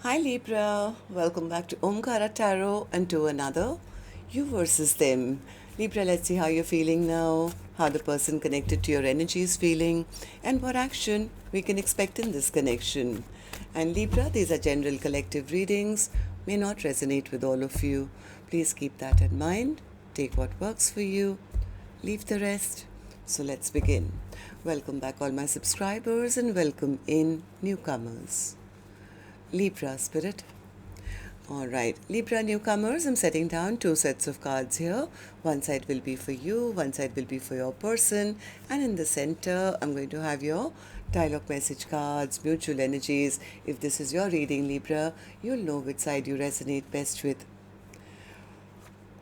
Hi Libra, welcome back to Omkaratarot and to another You versus Them. Libra, let's see how you're feeling now, how the person connected to your energy is feeling, and what action we can expect in this connection. And Libra, these are general collective readings, may not resonate with all of you. Please keep that in mind. Take what works for you, leave the rest. So let's begin. Welcome back, all my subscribers, and welcome in newcomers. Libra spirit. Alright, Libra newcomers, I'm setting down two sets of cards here. One side will be for you, one side will be for your person, and in the center, I'm going to have your dialogue message cards, mutual energies. If this is your reading, Libra, you'll know which side you resonate best with.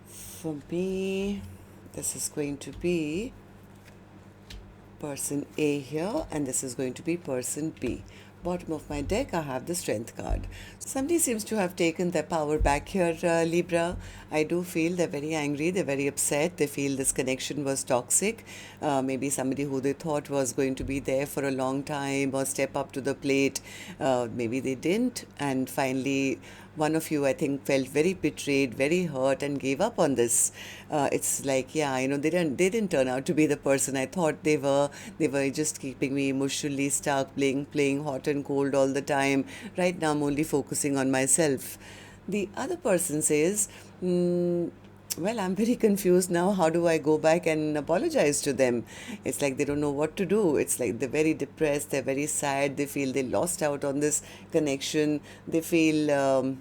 For me, this is going to be person A here, and this is going to be person B. Bottom of my deck, I have the Strength card. Somebody seems to have taken their power back here, Libra. I do feel they're very angry, they're very upset, they feel this connection was toxic. Maybe somebody who they thought was going to be there for a long time or step up to the plate, maybe they didn't, and finally one of you, I think, felt very betrayed, very hurt, and gave up on this. It's like, yeah, they didn't turn out to be the person I thought they were. They were just keeping me emotionally stuck, playing hot and cold all the time. Right now, I'm only focusing on myself. The other person says, well, I'm very confused now. How do I go back and apologize to them? It's like they don't know what to do. It's like they're very depressed, they're very sad, they feel they lost out on this connection. They feel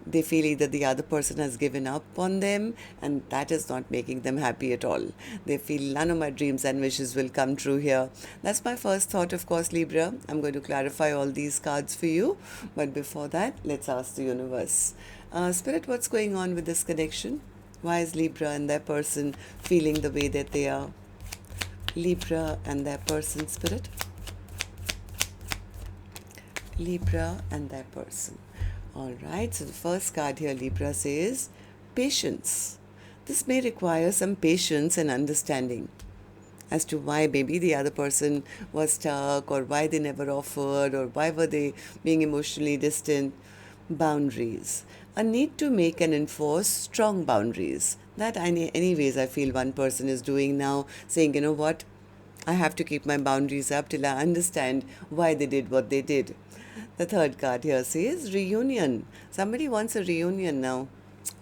either the other person has given up on them, and that is not making them happy at all. They feel none of my dreams and wishes will come true here. That's my first thought, of course, Libra. I'm going to clarify all these cards for you. But before that, let's ask the universe. Spirit, what's going on with this connection? Why is Libra and their person feeling the way that they are? Libra and their person, Spirit. Libra and their person. All right, so the first card here, Libra, says patience. This may require some patience and understanding as to why maybe the other person was stuck, or why they never offered, or why were they being emotionally distant. Boundaries. A need to make and enforce strong boundaries. That, anyways, I feel one person is doing now, saying, you know what, I have to keep my boundaries up till I understand why they did what they did. The third card here says reunion. Somebody wants a reunion now.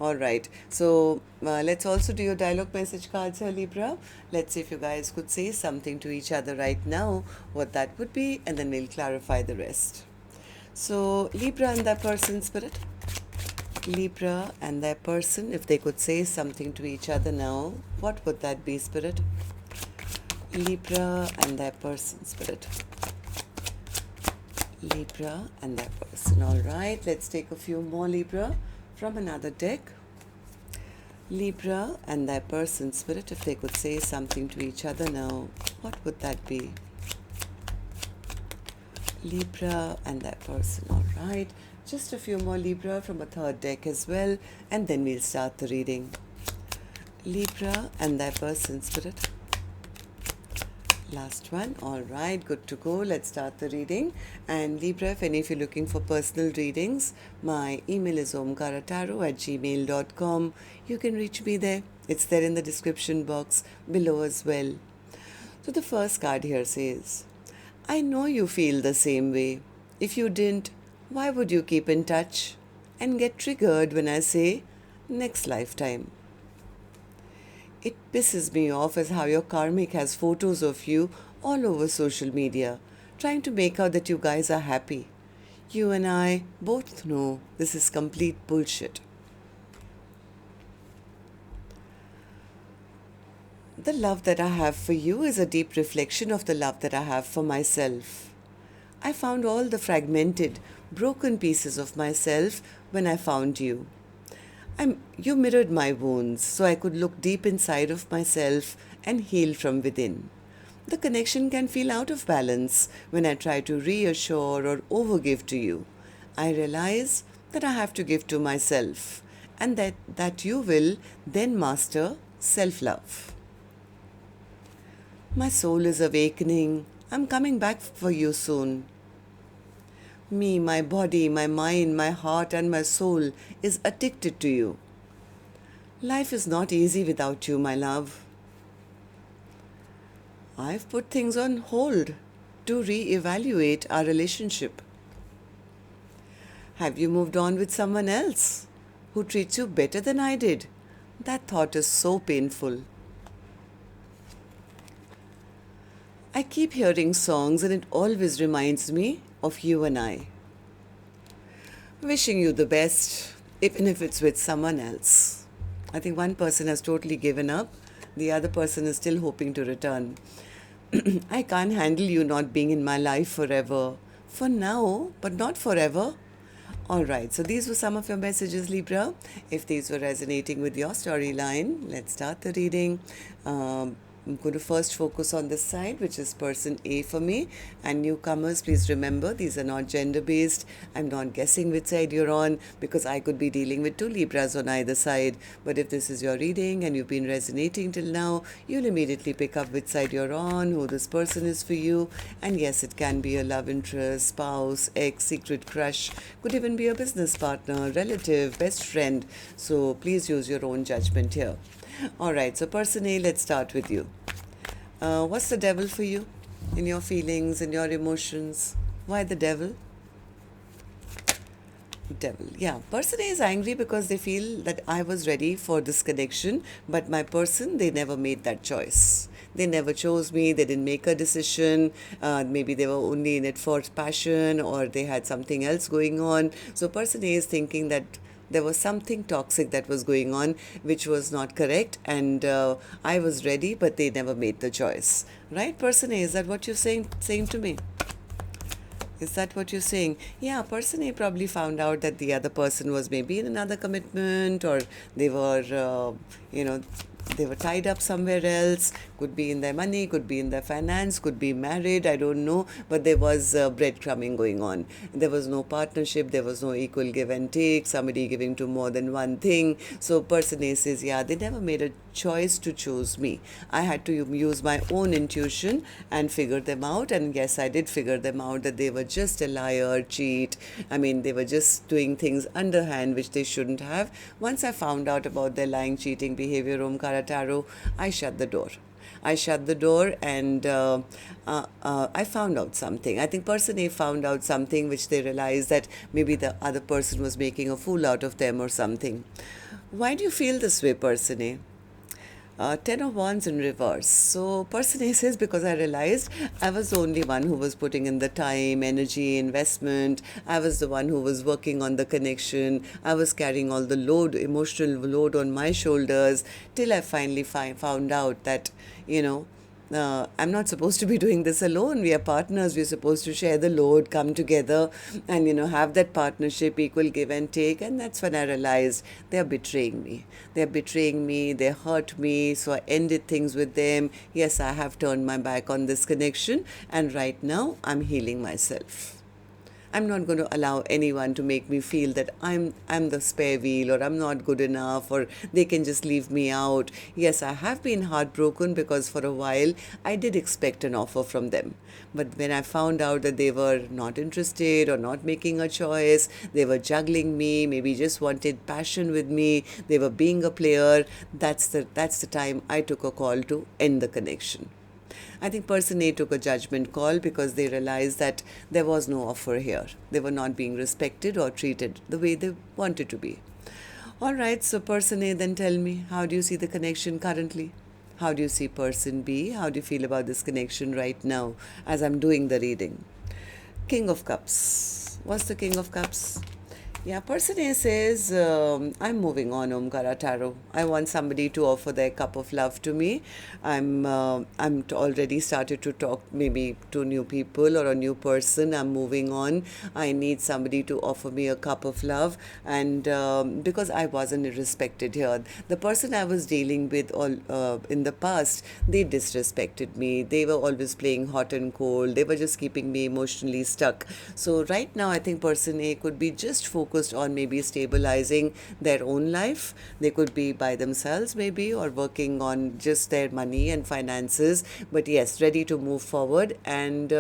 All right. So let's also do your dialogue message cards here, Libra. Let's see if you guys could say something to each other right now, what that would be, and then we'll clarify the rest. So Libra and their person, Spirit. Libra and their person, if they could say something to each other now, what would that be, Spirit? Libra and their person, Spirit. Libra and their person. All right, let's take a few more, Libra, from another deck. Libra and their person, Spirit, if they could say something to each other now, what would that be? Libra and their person. All right, just a few more, Libra, from a third deck as well, and then we'll start the reading. Libra and their person, Spirit. Last one. All right, good to go. Let's start the reading. And Libra, if any of you are looking for personal readings, my email is omkaratarot@gmail.com. You can reach me there. It's there in the description box below as well. So the first card here says, I know you feel the same way. If you didn't, why would you keep in touch and get triggered when I say next lifetime? It pisses me off as how your karmic has photos of you all over social media, trying to make out that you guys are happy. You and I both know this is complete bullshit. The love that I have for you is a deep reflection of the love that I have for myself. I found all the fragmented, broken pieces of myself when I found you. You mirrored my wounds so I could look deep inside of myself and heal from within. The connection can feel out of balance when I try to reassure or overgive to you. I realize that I have to give to myself, and that you will then master self-love. My soul is awakening. I'm coming back for you soon. Me, my body, my mind, my heart, and my soul is addicted to you. Life is not easy without you, my love. I've put things on hold to re-evaluate our relationship. Have you moved on with someone else who treats you better than I did? That thought is so painful. I keep hearing songs and it always reminds me of you and I. Wishing you the best, even if it's with someone else. I think one person has totally given up, the other person is still hoping to return. I can't handle you not being in my life forever. For now, but not forever. Alright, so these were some of your messages, Libra. If these were resonating with your storyline, let's start the reading. I'm going to first focus on this side, which is person A for me. And newcomers, please remember, these are not gender-based. I'm not guessing which side you're on because I could be dealing with 2 Libras on either side. But if this is your reading and you've been resonating till now, you'll immediately pick up which side you're on, who this person is for you. And yes, it can be a love interest, spouse, ex, secret crush, could even be a business partner, relative, best friend. So please use your own judgment here. Alright, so person A, let's start with you. What's the devil for you in your feelings, in your emotions? Why the devil? Devil, yeah. Person A is angry because they feel that I was ready for this connection, but my person, they never made that choice. They never chose me, they didn't make a decision, maybe they were only in it for passion or they had something else going on. So person A is thinking that there was something toxic that was going on which was not correct, and I was ready but they never made the choice. Right, person A, is that what you're saying to me? Is that what you're saying? Yeah, person A probably found out that the other person was maybe in another commitment, or they were, they were tied up somewhere else. Could be in their money, could be in their finance, could be married, I don't know. But there was breadcrumbing going on. There was no partnership, there was no equal give and take, somebody giving to more than one thing. So person A says, yeah, they never made a choice to choose me. I had to use my own intuition and figure them out. And yes, I did figure them out that they were just a liar, cheat. I mean, they were just doing things underhand which they shouldn't have. Once I found out about their lying, cheating behavior, Omkaratarot, I shut the door. And I found out something. I think person A found out something which they realized that maybe the other person was making a fool out of them or something. Why do you feel this way, person A? 10 of Wands in reverse. So person A says, because I realized I was the only one who was putting in the time, energy, investment. I was the one who was working on the connection. I was carrying all the load, emotional load on my shoulders, till I finally found out that, I'm not supposed to be doing this alone. We are partners. We're supposed to share the load, come together and, have that partnership, equal give and take. And that's when I realized they're betraying me. They hurt me. So I ended things with them. Yes, I have turned my back on this connection. And right now I'm healing myself. I'm not going to allow anyone to make me feel that I'm the spare wheel, or I'm not good enough, or they can just leave me out. Yes, I have been heartbroken because for a while I did expect an offer from them. But when I found out that they were not interested or not making a choice, they were juggling me, maybe just wanted passion with me, they were being a player, that's the time I took a call to end the connection. I think person A took a judgment call because they realized that there was no offer here. They were not being respected or treated the way they wanted to be. Alright, so person A, then tell me, how do you see the connection currently? How do you see person B? How do you feel about this connection right now as I'm doing the reading? King of Cups. What's the King of Cups? Yeah, person A says, I'm moving on, Omkaratarot. I want somebody to offer their cup of love to me. I'm already started to talk maybe to new people or a new person. I'm moving on. I need somebody to offer me a cup of love. And because I wasn't respected here. The person I was dealing with in the past, they disrespected me. They were always playing hot and cold. They were just keeping me emotionally stuck. So right now, I think person A could be just focused on maybe stabilizing their own life. They could be by themselves maybe, or working on just their money and finances, but yes, ready to move forward. And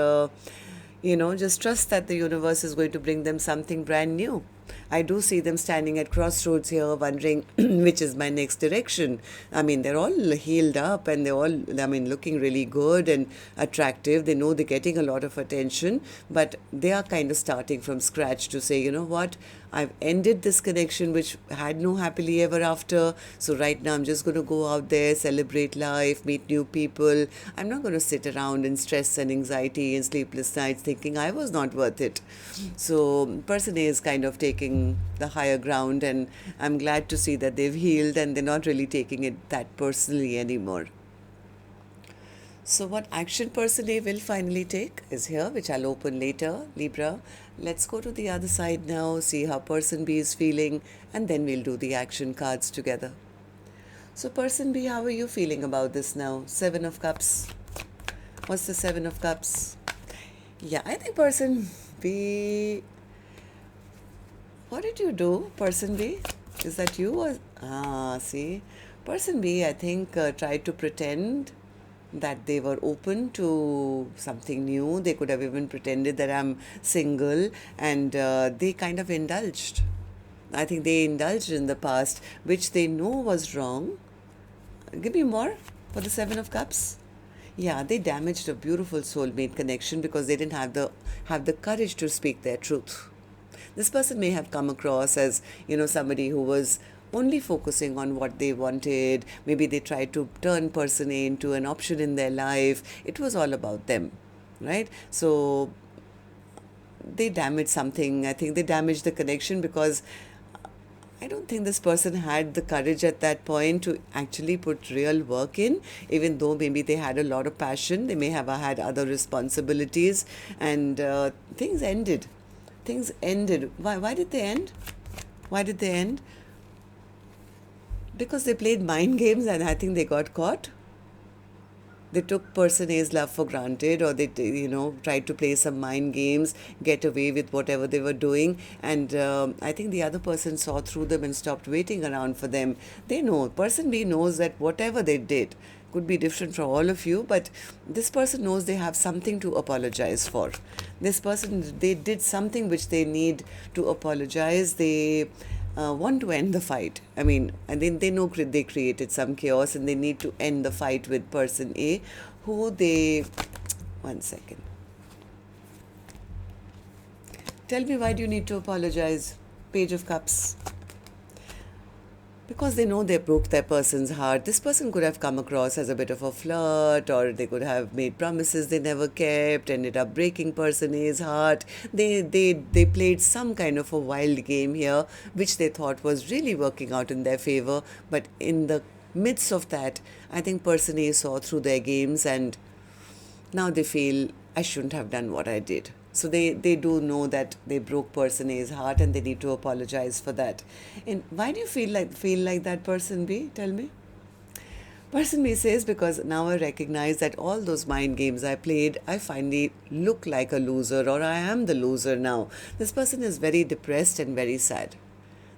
Just trust that the universe is going to bring them something brand new. I do see them standing at crossroads here, wondering which is my next direction. I mean, they're all healed up and they're all, looking really good and attractive. They know they're getting a lot of attention, but they are kind of starting from scratch to say, you know what, I've ended this connection which had no happily ever after. So right now I'm just going to go out there, celebrate life, meet new people. I'm not going to sit around in stress and anxiety and sleepless nights thinking I was not worth it. So person A is kind of taking the higher ground, and I'm glad to see that they've healed and they're not really taking it that personally anymore. So what action person A will finally take is here, which I'll open later, Libra. Let's go to the other side now, see how person B is feeling, and then we'll do the action cards together. So person B, how are you feeling about this now? 7 of Cups. What's the 7 of Cups? Yeah, I think person B... What did you do, person B? Is that you or... see. Person B, I think, tried to pretend that they were open to something new. They could have even pretended that I'm single, and they kind of indulged. I think they indulged in the past, which they know was wrong. Give me more for the 7 of Cups. Yeah, they damaged a beautiful soulmate connection because they didn't have the courage to speak their truth. This person may have come across as, somebody who was only focusing on what they wanted. Maybe they tried to turn person A into an option in their life. It was all about them, right? So they damaged something. I think they damaged the connection because I don't think this person had the courage at that point to actually put real work in, even though maybe they had a lot of passion. They may have had other responsibilities, and things ended. Things ended. Why did they end? Why did they end? Because they played mind games and I think they got caught. They took person A's love for granted, or they, tried to play some mind games, get away with whatever they were doing. And I think the other person saw through them and stopped waiting around for them. They know, person B knows that whatever they did could be different from all of you, but this person knows they have something to apologize for. This person, they did something which they need to apologize. They want to end the fight. And then they know they created some chaos and they need to end the fight with person A, who they... One second. Tell me, why do you need to apologize? Page of Cups. Because they know they broke their person's heart. This person could have come across as a bit of a flirt, or they could have made promises they never kept, ended up breaking person A's heart. They played some kind of a wild game here, which they thought was really working out in their favor. But in the midst of that, I think person A saw through their games, and now they feel, I shouldn't have done what I did. So they do know that they broke person A's heart and they need to apologize for that. And why do you feel like that, person B? Tell me. Person B says, because now I recognize that all those mind games I played, I finally look like a loser, or I am the loser now. This person is very depressed and very sad.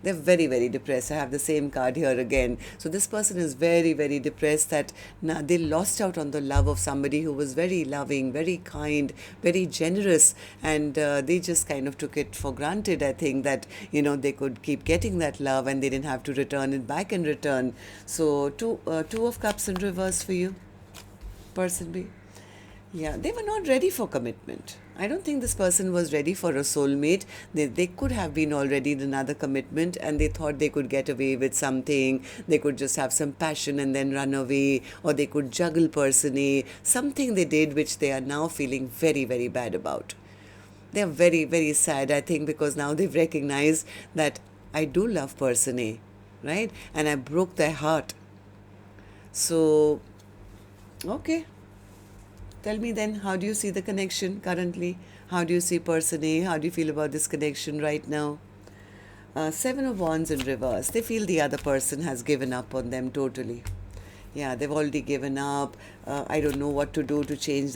They're very, very depressed. I have the same card here again. So this person is very, very depressed that now they lost out on the love of somebody who was very loving, very kind, very generous. And they just kind of took it for granted, I think, that, they could keep getting that love and they didn't have to return it back in return. So two of Cups in reverse for you, person B. Yeah, they were not ready for commitment. I don't think this person was ready for a soulmate. They could have been already in another commitment and they thought they could get away with something. They could just have some passion and then run away, or they could juggle person A. Something they did which they are now feeling very, very bad about. They're very, very sad, I think, because now they've recognized that I do love person A, right? And I broke their heart. So, okay. Tell me then, how do you see the connection currently? How do you see person A? How do you feel about this connection right now? 7 of Wands in reverse. They feel the other person has given up on them totally. Yeah, they've already given up. I don't know what to do to change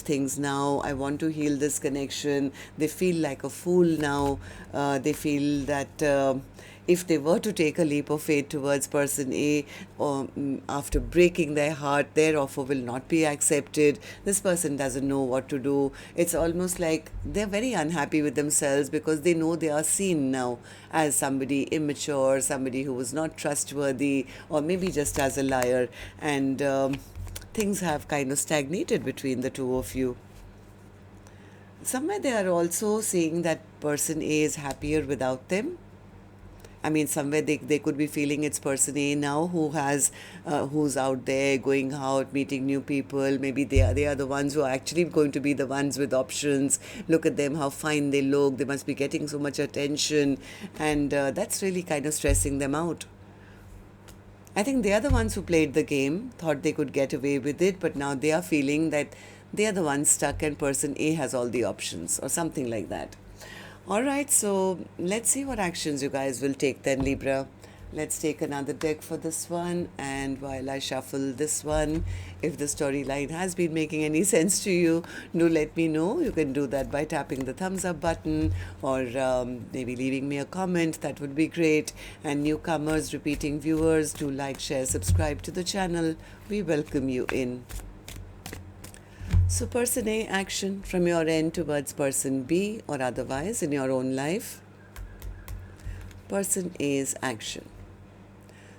things now. I want to heal this connection. They feel like a fool now. They feel that, if they were to take a leap of faith towards person A, or after breaking their heart, their offer will not be accepted. This person doesn't know what to do. It's almost like they're very unhappy with themselves because they know they are seen now as somebody immature, somebody who was not trustworthy, or maybe just as a liar. And things have kind of stagnated between the two of you. Somewhere they are also saying that person A is happier without them. I mean, somewhere they could be feeling it's person A now who's out there going out, meeting new people. Maybe they are the ones who are actually going to be the ones with options. Look at them, how fine they look. They must be getting so much attention, and that's really kind of stressing them out. I think they are the ones who played the game, thought they could get away with it, but now they are feeling that they are the ones stuck and person A has all the options or something like that. Alright, so let's see what actions you guys will take then, Libra. Let's take another deck for this one, and while I shuffle this one, if the storyline has been making any sense to you, do let me know. You can do that by tapping the thumbs up button, or maybe leaving me a comment. That would be great. And newcomers, repeating viewers, do like, share, subscribe to the channel. We welcome you in. So person A, action from your end towards person B or otherwise in your own life. Person A's action.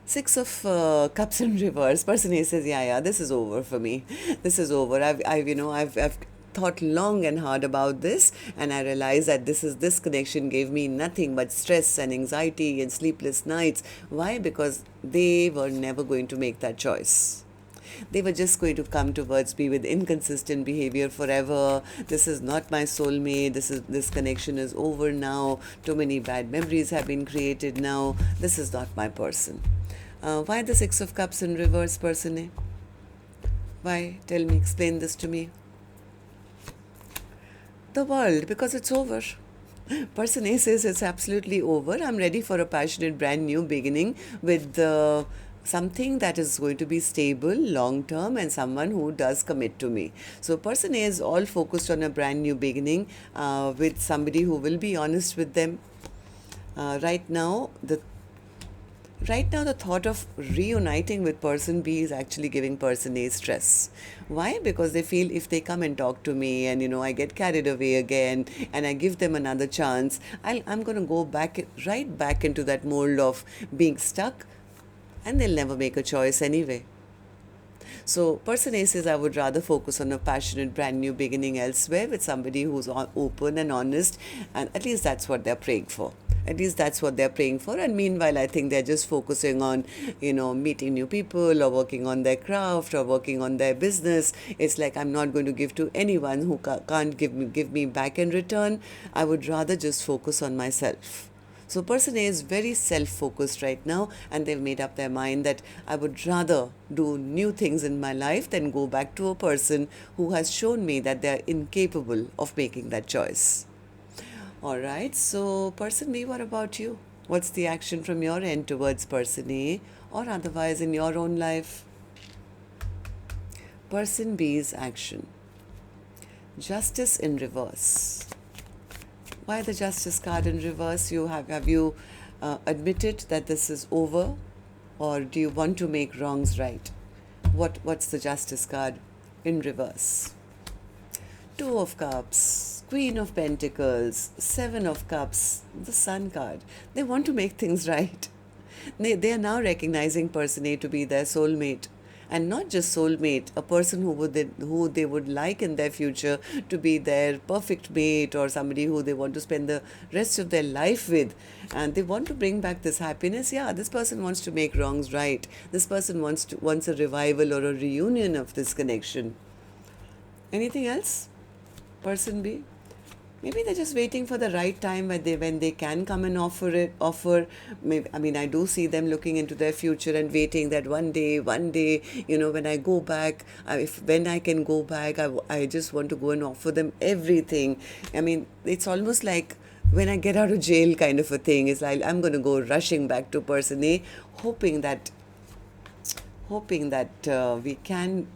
Six of Cups in reverse. Person A says, yeah, this is over for me. This is over. I've thought long and hard about this, and I realized that this connection gave me nothing but stress and anxiety and sleepless nights. Why? Because they were never going to make that choice. They were just going to come towards me with inconsistent behavior forever. This is not my soulmate. This connection is over now. Too many bad memories have been created now. This is not my person. Why the Six of Cups in reverse, person A? Why? Tell me, explain this to me. The World, because it's over. Person A says it's absolutely over. I'm ready for a passionate, brand new beginning with something that is going to be stable, long-term, and someone who does commit to me. So person A is all focused on a brand new beginning with somebody who will be honest with them. Right now, the thought of reuniting with person B is actually giving person A stress. Why? Because they feel if they come and talk to me and, I get carried away again and I give them another chance, I'm going to go right back into that mold of being stuck, and they'll never make a choice anyway. So person A says, I would rather focus on a passionate, brand new beginning elsewhere with somebody who's open and honest, and at least that's what they're praying for. At least that's what they're praying for. And meanwhile, I think they're just focusing on, meeting new people or working on their craft or working on their business. It's like, I'm not going to give to anyone who can't give me back in return. I would rather just focus on myself. So person A is very self-focused right now, and they've made up their mind that I would rather do new things in my life than go back to a person who has shown me that they're incapable of making that choice. Alright, so person B, what about you? What's the action from your end towards person A or otherwise in your own life? Person B's action. Justice in reverse. Why the Justice card in reverse? Have you admitted that this is over, or do you want to make wrongs right? What's the Justice card in reverse? Two of Cups, Queen of Pentacles, Seven of Cups, the Sun card. They want to make things right. They are now recognizing person A to be their soulmate. And not just soulmate, a person who they would like in their future to be their perfect mate, or somebody who they want to spend the rest of their life with. And they want to bring back this happiness. Yeah, this person wants to make wrongs right. This person wants a revival or a reunion of this connection. Anything else? Person B? Maybe they're just waiting for the right time when they can come and offer. Maybe, I do see them looking into their future and waiting that one day, when I go back, when I can go back, I just want to go and offer them everything. It's almost like when I get out of jail kind of a thing. It's like I'm going to go rushing back to person A, hoping that we can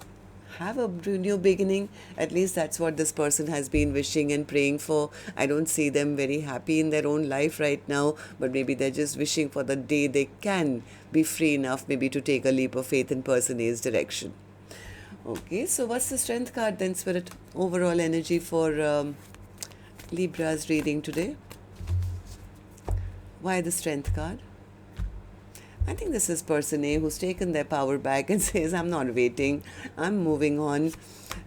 have a new beginning. At least that's what this person has been wishing and praying for. I don't see them very happy in their own life right now, but maybe they're just wishing for the day they can be free enough maybe to take a leap of faith in person A's direction. Okay, so what's the strength card then, Spirit? Overall energy for Libra's reading today. Why the strength card? I think this is person A who's taken their power back and says, I'm not waiting, I'm moving on.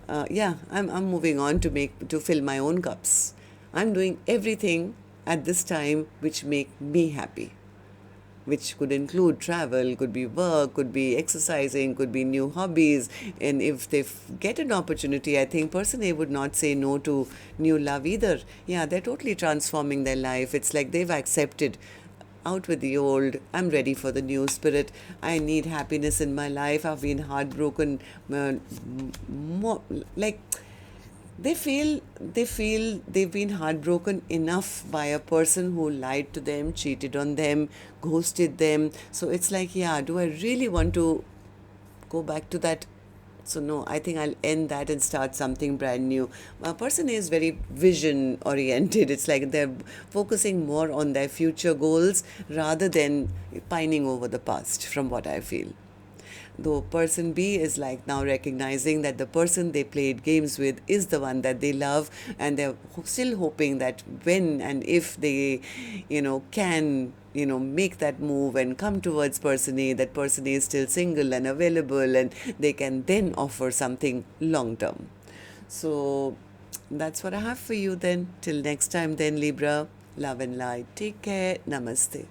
I'm moving on to fill my own cups. I'm doing everything at this time which make me happy, which could include travel, could be work, could be exercising, could be new hobbies. And if they get an opportunity, I think person A would not say no to new love either. Yeah, they're totally transforming their life. It's like they've accepted, out with the old, I'm ready for the new, Spirit. I need happiness in my life. I've been heartbroken, more like they feel they've been heartbroken enough by a person who lied to them, cheated on them, ghosted them. So it's like, yeah, do I really want to go back to that? So no, I think I'll end that and start something brand new. A person is very vision oriented. It's like they're focusing more on their future goals rather than pining over the past, from what I feel. Though person B is like now recognizing that the person they played games with is the one that they love, and they're still hoping that when and if they, can, make that move and come towards person A, that person A is still single and available, and they can then offer something long term. So that's what I have for you then. Till next time then, Libra. Love and light. Take care. Namaste.